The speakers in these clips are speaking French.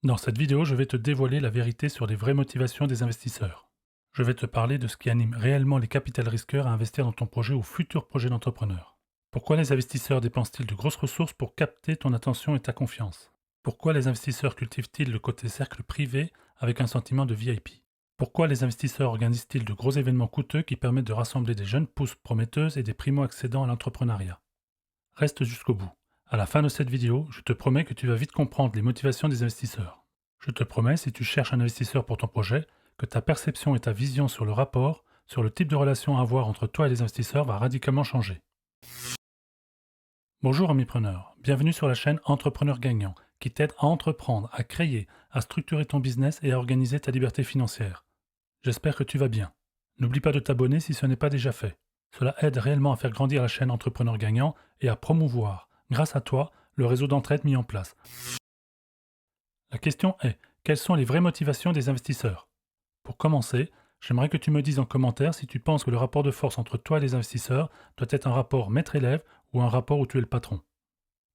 Dans cette vidéo, je vais te dévoiler la vérité sur les vraies motivations des investisseurs. Je vais te parler de ce qui anime réellement les capital risqueurs à investir dans ton projet ou futur projet d'entrepreneur. Pourquoi les investisseurs dépensent-ils de grosses ressources pour capter ton attention et ta confiance? Pourquoi les investisseurs cultivent-ils le côté cercle privé avec un sentiment de VIP? Pourquoi les investisseurs organisent-ils de gros événements coûteux qui permettent de rassembler des jeunes pousses prometteuses et des primo-accédants à l'entrepreneuriat? Reste jusqu'au bout. À la fin de cette vidéo, je te promets que tu vas vite comprendre les motivations des investisseurs. Je te promets, si tu cherches un investisseur pour ton projet, que ta perception et ta vision sur le rapport, sur le type de relation à avoir entre toi et les investisseurs va radicalement changer. Bonjour amis preneurs, bienvenue sur la chaîne Entrepreneur Gagnant, qui t'aide à entreprendre, à créer, à structurer ton business et à organiser ta liberté financière. J'espère que tu vas bien. N'oublie pas de t'abonner si ce n'est pas déjà fait. Cela aide réellement à faire grandir la chaîne Entrepreneur Gagnant et à promouvoir, grâce à toi, le réseau d'entraide mis en place. La question est, quelles sont les vraies motivations des investisseurs? Pour commencer, j'aimerais que tu me dises en commentaire si tu penses que le rapport de force entre toi et les investisseurs doit être un rapport maître-élève ou un rapport où tu es le patron.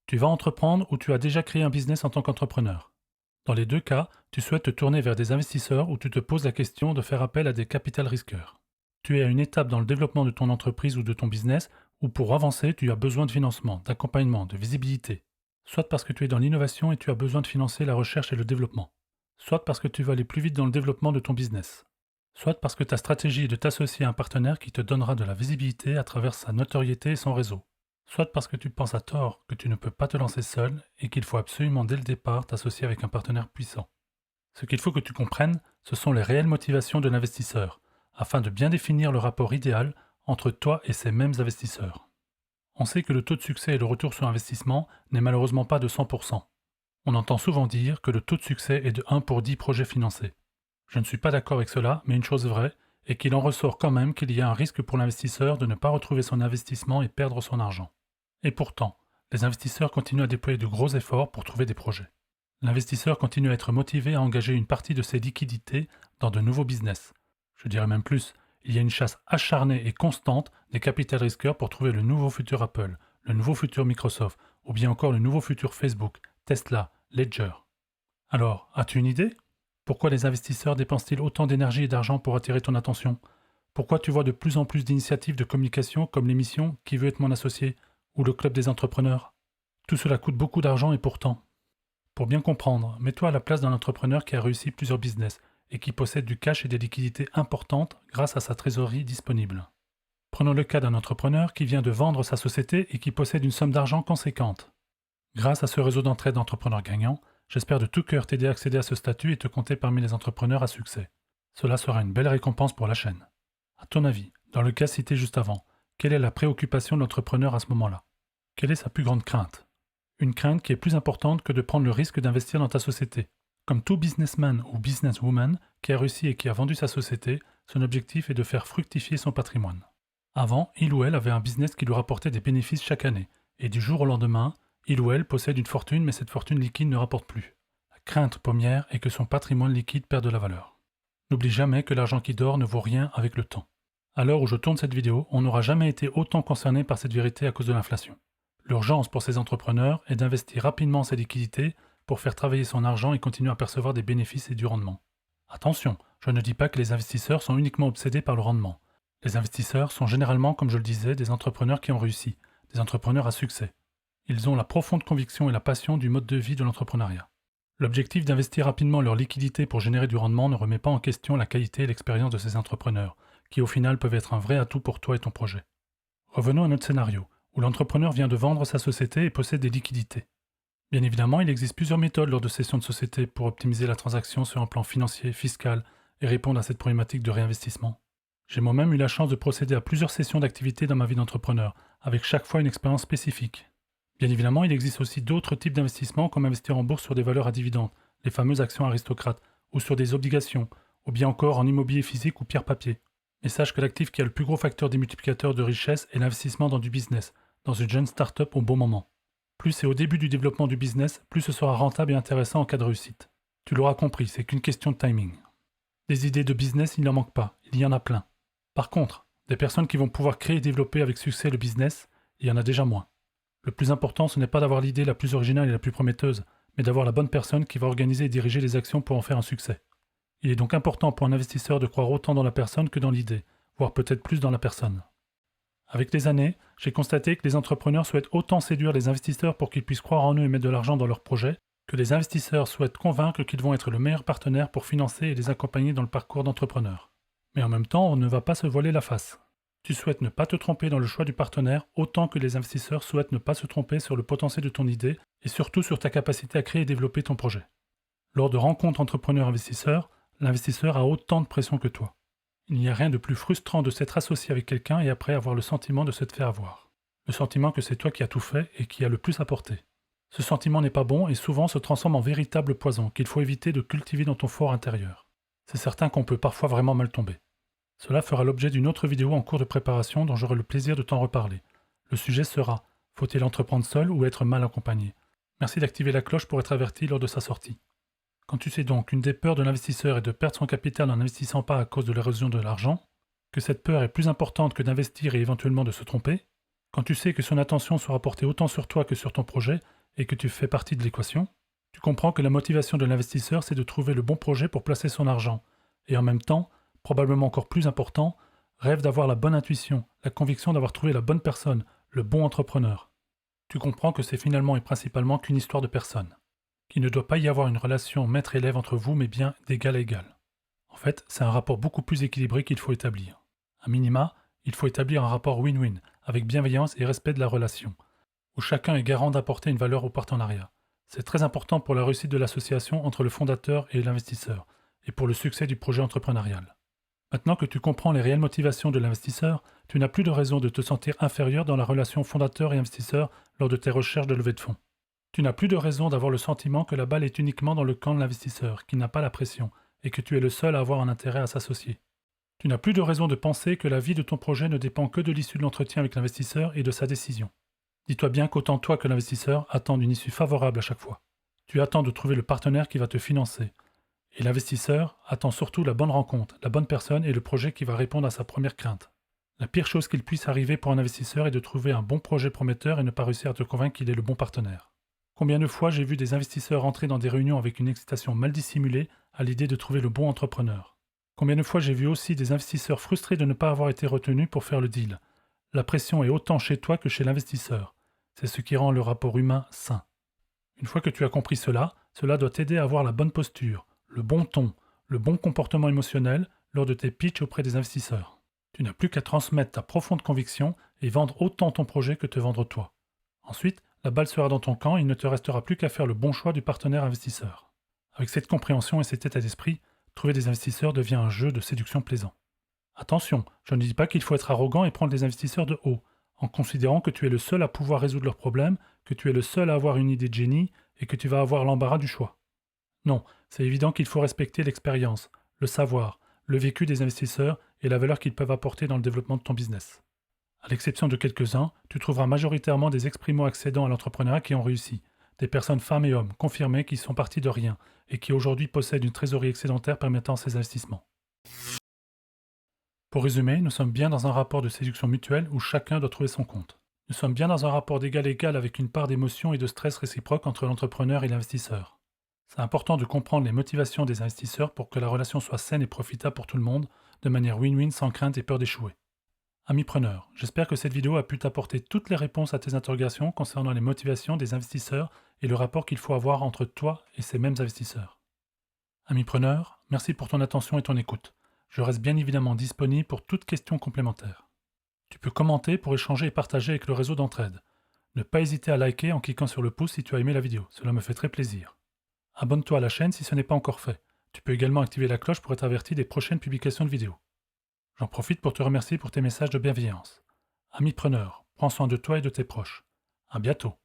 Tu vas entreprendre ou tu as déjà créé un business en tant qu'entrepreneur. Dans les deux cas, tu souhaites te tourner vers des investisseurs ou tu te poses la question de faire appel à des capital risqueurs. Tu es à une étape dans le développement de ton entreprise ou de ton business où pour avancer, tu as besoin de financement, d'accompagnement, de visibilité. Soit parce que tu es dans l'innovation et tu as besoin de financer la recherche et le développement. Soit parce que tu veux aller plus vite dans le développement de ton business. Soit parce que ta stratégie est de t'associer à un partenaire qui te donnera de la visibilité à travers sa notoriété et son réseau. Soit parce que tu penses à tort que tu ne peux pas te lancer seul et qu'il faut absolument dès le départ t'associer avec un partenaire puissant. Ce qu'il faut que tu comprennes, ce sont les réelles motivations de l'investisseur, afin de bien définir le rapport idéal entre toi et ces mêmes investisseurs. On sait que le taux de succès et le retour sur investissement n'est malheureusement pas de 100%. On entend souvent dire que le taux de succès est de 1 pour 10 projets financés. Je ne suis pas d'accord avec cela, mais une chose vraie est qu'il en ressort quand même qu'il y a un risque pour l'investisseur de ne pas retrouver son investissement et perdre son argent. Et pourtant, les investisseurs continuent à déployer de gros efforts pour trouver des projets. L'investisseur continue à être motivé à engager une partie de ses liquidités dans de nouveaux business. Je dirais même plus, il y a une chasse acharnée et constante des capital risqueurs pour trouver le nouveau futur Apple, le nouveau futur Microsoft, ou bien encore le nouveau futur Facebook, Tesla, Ledger. Alors, as-tu une idée? Pourquoi les investisseurs dépensent-ils autant d'énergie et d'argent pour attirer ton attention? Pourquoi tu vois de plus en plus d'initiatives de communication comme l'émission Qui veut être mon associé ou le club des entrepreneurs? Tout cela coûte beaucoup d'argent et pourtant. Pour bien comprendre, mets-toi à la place d'un entrepreneur qui a réussi plusieurs business et qui possède du cash et des liquidités importantes grâce à sa trésorerie disponible. Prenons le cas d'un entrepreneur qui vient de vendre sa société et qui possède une somme d'argent conséquente. Grâce à ce réseau d'entraide d'entrepreneurs gagnants, j'espère de tout cœur t'aider à accéder à ce statut et te compter parmi les entrepreneurs à succès. Cela sera une belle récompense pour la chaîne. À ton avis, dans le cas cité juste avant, quelle est la préoccupation de l'entrepreneur à ce moment-là? Quelle est sa plus grande crainte? Une crainte qui est plus importante que de prendre le risque d'investir dans ta société. Comme tout businessman ou businesswoman qui a réussi et qui a vendu sa société, son objectif est de faire fructifier son patrimoine. Avant, il ou elle avait un business qui lui rapportait des bénéfices chaque année, et du jour au lendemain, il ou elle possède une fortune mais cette fortune liquide ne rapporte plus. La crainte première est que son patrimoine liquide perde de la valeur. N'oublie jamais que l'argent qui dort ne vaut rien avec le temps. À l'heure où je tourne cette vidéo, on n'aura jamais été autant concerné par cette vérité à cause de l'inflation. L'urgence pour ces entrepreneurs est d'investir rapidement ses liquidités pour faire travailler son argent et continuer à percevoir des bénéfices et du rendement. Attention, je ne dis pas que les investisseurs sont uniquement obsédés par le rendement. Les investisseurs sont généralement, comme je le disais, des entrepreneurs qui ont réussi, des entrepreneurs à succès. Ils ont la profonde conviction et la passion du mode de vie de l'entrepreneuriat. L'objectif d'investir rapidement leur liquidité pour générer du rendement ne remet pas en question la qualité et l'expérience de ces entrepreneurs, qui au final peuvent être un vrai atout pour toi et ton projet. Revenons à notre scénario, où l'entrepreneur vient de vendre sa société et possède des liquidités. Bien évidemment, il existe plusieurs méthodes lors de cessions de société pour optimiser la transaction sur un plan financier, fiscal et répondre à cette problématique de réinvestissement. J'ai moi-même eu la chance de procéder à plusieurs sessions d'activité dans ma vie d'entrepreneur, avec chaque fois une expérience spécifique. Bien évidemment, il existe aussi d'autres types d'investissements comme investir en bourse sur des valeurs à dividendes, les fameuses actions aristocrates, ou sur des obligations, ou bien encore en immobilier physique ou pierre-papier. Mais sache que l'actif qui a le plus gros facteur démultiplicateur de richesse est l'investissement dans du business, dans une jeune start-up au bon moment. Plus c'est au début du développement du business, plus ce sera rentable et intéressant en cas de réussite. Tu l'auras compris, c'est qu'une question de timing. Des idées de business, il n'en manque pas, il y en a plein. Par contre, des personnes qui vont pouvoir créer et développer avec succès le business, il y en a déjà moins. Le plus important, ce n'est pas d'avoir l'idée la plus originale et la plus prometteuse, mais d'avoir la bonne personne qui va organiser et diriger les actions pour en faire un succès. Il est donc important pour un investisseur de croire autant dans la personne que dans l'idée, voire peut-être plus dans la personne. Avec les années, j'ai constaté que les entrepreneurs souhaitent autant séduire les investisseurs pour qu'ils puissent croire en eux et mettre de l'argent dans leurs projets, que les investisseurs souhaitent convaincre qu'ils vont être le meilleur partenaire pour financer et les accompagner dans le parcours d'entrepreneur. Mais en même temps, on ne va pas se voiler la face. Tu souhaites ne pas te tromper dans le choix du partenaire autant que les investisseurs souhaitent ne pas se tromper sur le potentiel de ton idée et surtout sur ta capacité à créer et développer ton projet. Lors de rencontres entrepreneurs-investisseurs, l'investisseur a autant de pression que toi. Il n'y a rien de plus frustrant de s'être associé avec quelqu'un et après avoir le sentiment de se faire avoir. Le sentiment que c'est toi qui as tout fait et qui a le plus apporté. Ce sentiment n'est pas bon et souvent se transforme en véritable poison qu'il faut éviter de cultiver dans ton fort intérieur. C'est certain qu'on peut parfois vraiment mal tomber. Cela fera l'objet d'une autre vidéo en cours de préparation dont j'aurai le plaisir de t'en reparler. Le sujet sera « Faut-il entreprendre seul ou être mal accompagné ?» Merci d'activer la cloche pour être averti lors de sa sortie. Quand tu sais donc qu'une des peurs de l'investisseur est de perdre son capital en n'investissant pas à cause de l'érosion de l'argent, que cette peur est plus importante que d'investir et éventuellement de se tromper, quand tu sais que son attention sera portée autant sur toi que sur ton projet et que tu fais partie de l'équation, tu comprends que la motivation de l'investisseur c'est de trouver le bon projet pour placer son argent et en même temps, probablement encore plus important, rêve d'avoir la bonne intuition, la conviction d'avoir trouvé la bonne personne, le bon entrepreneur. Tu comprends que c'est finalement et principalement qu'une histoire de personne. Qu'il ne doit pas y avoir une relation maître-élève entre vous, mais bien d'égal à égal. En fait, c'est un rapport beaucoup plus équilibré qu'il faut établir. À minima, il faut établir un rapport win-win, avec bienveillance et respect de la relation, où chacun est garant d'apporter une valeur au partenariat. C'est très important pour la réussite de l'association entre le fondateur et l'investisseur, et pour le succès du projet entrepreneurial. Maintenant que tu comprends les réelles motivations de l'investisseur, tu n'as plus de raison de te sentir inférieur dans la relation fondateur et investisseur lors de tes recherches de levée de fonds. Tu n'as plus de raison d'avoir le sentiment que la balle est uniquement dans le camp de l'investisseur, qui n'a pas la pression, et que tu es le seul à avoir un intérêt à s'associer. Tu n'as plus de raison de penser que la vie de ton projet ne dépend que de l'issue de l'entretien avec l'investisseur et de sa décision. Dis-toi bien qu'autant toi que l'investisseur attendent une issue favorable à chaque fois. Tu attends de trouver le partenaire qui va te financer. Et l'investisseur attend surtout la bonne rencontre, la bonne personne et le projet qui va répondre à sa première crainte. La pire chose qu'il puisse arriver pour un investisseur est de trouver un bon projet prometteur et ne pas réussir à te convaincre qu'il est le bon partenaire. Combien de fois j'ai vu des investisseurs entrer dans des réunions avec une excitation mal dissimulée à l'idée de trouver le bon entrepreneur. Combien de fois j'ai vu aussi des investisseurs frustrés de ne pas avoir été retenus pour faire le deal. La pression est autant chez toi que chez l'investisseur. C'est ce qui rend le rapport humain sain. Une fois que tu as compris cela, cela doit t'aider à avoir la bonne posture, le bon ton, le bon comportement émotionnel lors de tes pitchs auprès des investisseurs. Tu n'as plus qu'à transmettre ta profonde conviction et vendre autant ton projet que te vendre toi. Ensuite, la balle sera dans ton camp et il ne te restera plus qu'à faire le bon choix du partenaire investisseur. Avec cette compréhension et cet état d'esprit, trouver des investisseurs devient un jeu de séduction plaisant. Attention, je ne dis pas qu'il faut être arrogant et prendre des investisseurs de haut, en considérant que tu es le seul à pouvoir résoudre leurs problèmes, que tu es le seul à avoir une idée de génie et que tu vas avoir l'embarras du choix. Non, c'est évident qu'il faut respecter l'expérience, le savoir, le vécu des investisseurs et la valeur qu'ils peuvent apporter dans le développement de ton business. À l'exception de quelques-uns, tu trouveras majoritairement des ex-primo-accédants à l'entrepreneuriat qui ont réussi, des personnes femmes et hommes confirmés qui sont partis de rien et qui aujourd'hui possèdent une trésorerie excédentaire permettant ces investissements. Pour résumer, nous sommes bien dans un rapport de séduction mutuelle où chacun doit trouver son compte. Nous sommes bien dans un rapport d'égal à égal avec une part d'émotion et de stress réciproque entre l'entrepreneur et l'investisseur. C'est important de comprendre les motivations des investisseurs pour que la relation soit saine et profitable pour tout le monde, de manière win-win sans crainte et peur d'échouer. Ami preneur, j'espère que cette vidéo a pu t'apporter toutes les réponses à tes interrogations concernant les motivations des investisseurs et le rapport qu'il faut avoir entre toi et ces mêmes investisseurs. Ami preneur, merci pour ton attention et ton écoute. Je reste bien évidemment disponible pour toute question complémentaire. Tu peux commenter pour échanger et partager avec le réseau d'entraide. Ne pas hésiter à liker en cliquant sur le pouce si tu as aimé la vidéo, cela me fait très plaisir. Abonne-toi à la chaîne si ce n'est pas encore fait. Tu peux également activer la cloche pour être averti des prochaines publications de vidéos. J'en profite pour te remercier pour tes messages de bienveillance. Ami preneur, prends soin de toi et de tes proches. À bientôt.